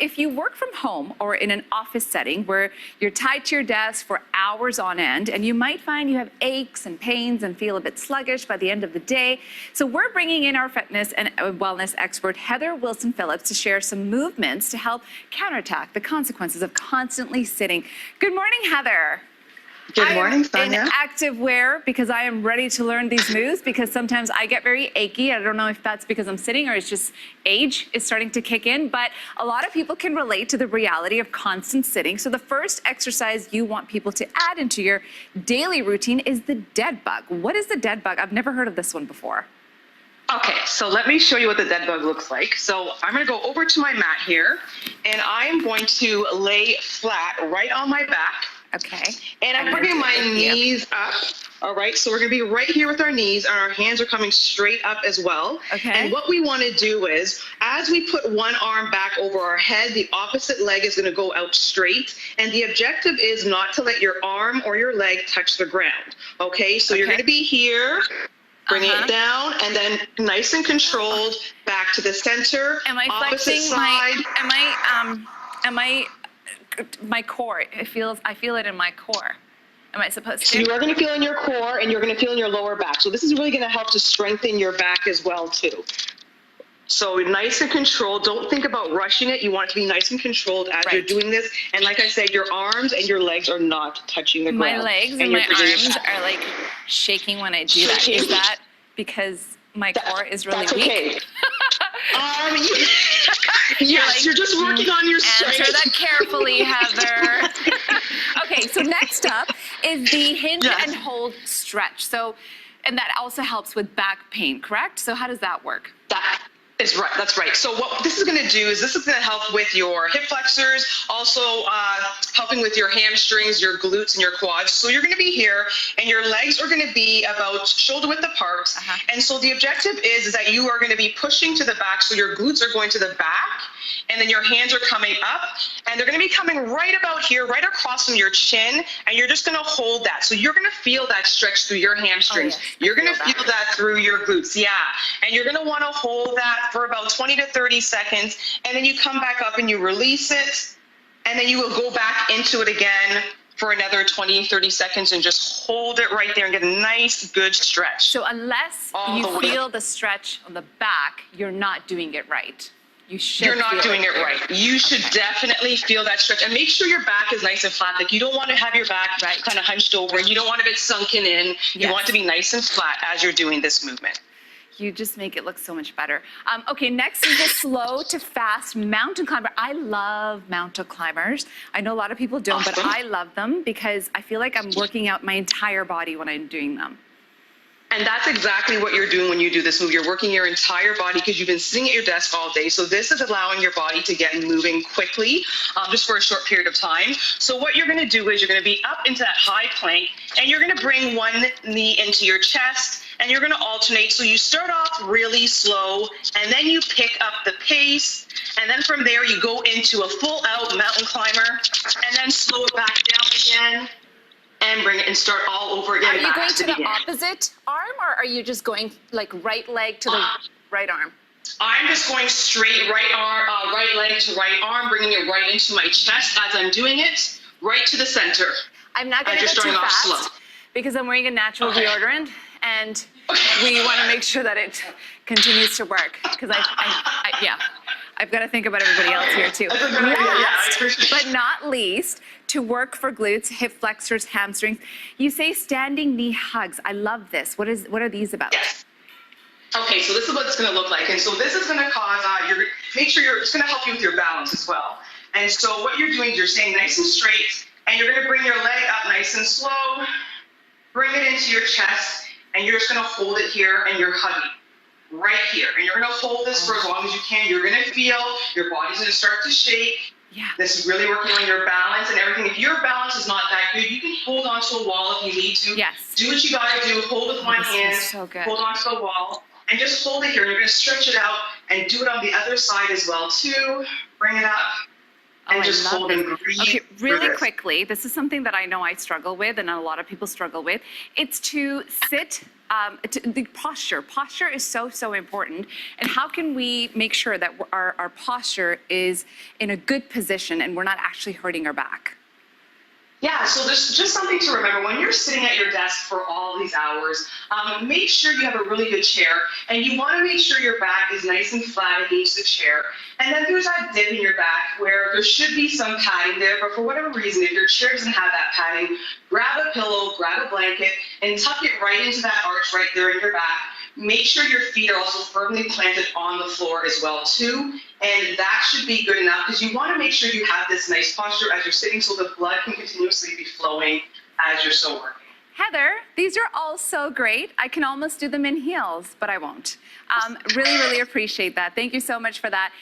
if you work from home or in an office setting where you're tied to your desk for hours on end, and you might find you have aches and pains and feel a bit sluggish by the end of the day. So we're bringing in our fitness and wellness expert, Heather Wilson-Phillips, to share some movements to help counterattack the consequences of constantly sitting. Good morning, Heather. Good morning, Sonia. I'm in active wear because I am ready to learn these moves, because sometimes I get very achy. I don't know if that's because I'm sitting or it's just age is starting to kick in, but a lot of people can relate to the reality of constant sitting. So the first exercise you want people to add into your daily routine is the dead bug. What is the dead bug? I've never heard of this one before. Okay, so let me show you what the dead bug looks like. So I'm going to go over to my mat here, and I'm going to lay flat right on my back. Okay. And I'm bringing my knees up. All right, so we're going to be right here with our knees, and our hands are coming straight up as well. Okay. And what we want to do is, as we put one arm back over our head, the opposite leg is going to go out straight. And the objective is not to let your arm or your leg touch the ground. Okay, so you're going to be here. Bring it down, and then nice and controlled back to the center. Am I opposite flexing side. my core? I feel it in my core. Am I supposed to? So you are going to feel in your core, and you're going to feel in your lower back. So this is really going to help to strengthen your back as well too. So nice and controlled. Don't think about rushing it. You want it to be nice and controlled as you're doing this. And like I said, your arms and your legs are not touching the ground. My legs and my arms are like shaking when I do that. Is that because my core is really weak? Okay. Yes, you're just working on your strength. Answer that carefully, Heather. Okay, so next up is the hinge and hold stretch. So, and that also helps with back pain, correct? So how does that work? That is right. That's right. So what this is going to do is this is going to help with your hip flexors, also helping with your hamstrings, your glutes, and your quads. So you're going to be here, and your legs are going to be about shoulder width apart. And so the objective is that you are going to be pushing to the back. So your glutes are going to the back, and then your hands are coming up, and they're going to be coming right about here, right across from your chin, and you're just going to hold that. So you're going to feel that stretch through your hamstrings. You're going to feel that through your glutes. Yeah. And you're going to want to hold that for about 20 to 30 seconds, and then you come back up and you release it, and then you will go back into it again for another 20, 30 seconds and just hold it right there and get a nice, good stretch. So unless you feel the stretch on the back, you're not doing it right. You're not doing it right. You should definitely feel that stretch, and make sure your back is nice and flat. Like, you don't want to have your back kind of hunched over, and you don't want to be sunken in. You want to be nice and flat as you're doing this movement. You just make it look so much better. Okay, next is the slow to fast mountain climber. I love mountain climbers. I know a lot of people don't, but I love them because I feel like I'm working out my entire body when I'm doing them. And that's exactly what you're doing when you do this move. You're working your entire body because you've been sitting at your desk all day. So this is allowing your body to get moving quickly, just for a short period of time. So what you're going to do is you're going to be up into that high plank, and you're going to bring one knee into your chest, and you're going to alternate. So you start off really slow, and then you pick up the pace, and then from there you go into a full out mountain climber, and then slow it back down again, and bring it and start all over again. Are you going to the opposite arm, or are you just going like right leg to the right arm? I'm just going straight right leg to right arm, bringing it right into my chest as I'm doing it, right to the center. I'm not going to go too fast because I'm wearing a natural deodorant, and we want to make sure that it continues to work, because I've got to think about everybody else here too. Last but not least, to work for glutes, hip flexors, hamstrings, you say standing knee hugs. I love this. What are these about? Yes. Okay, so this is what it's going to look like. And so this is going to cause, it's going to help you with your balance as well. And so what you're doing is you're staying nice and straight, and you're going to bring your leg up nice and slow, bring it into your chest, and you're just going to hold it here, and you're hugging right here. And you're going to hold this for as long as you can. You're going to feel your body's going to start to shake. Yeah. This is really working on your balance and everything. If your balance is not that good, you can hold onto a wall if you need to. Yes. Do what you got to do. Hold with one hand. So good. Hold onto the wall. And just hold it here. You're going to stretch it out and do it on the other side as well, too. Bring it up. and just I love hold this. and breathe. Okay, through really this. quickly, this is something that I know I struggle with and a lot of people struggle with. It's to sit, the posture. Posture is so, so important. And how can we make sure that our posture is in a good position and we're not actually hurting our back? Yeah, so there's just something to remember. When you're sitting at your desk for all these hours, make sure you have a really good chair, and you want to make sure your back is nice and flat against the chair. And then there's that dip in your back where there should be some padding there, but for whatever reason, if your chair doesn't have that padding, grab a pillow, grab a blanket, and tuck it right into that arch right there in your back. Make sure your feet are also firmly planted on the floor as well too, and that should be good enough because you want to make sure you have this nice posture as you're sitting so the blood can continuously be flowing as you're still working. Heather, these are all so great. I can almost do them in heels, but I won't. Really, really appreciate that. Thank you so much for that.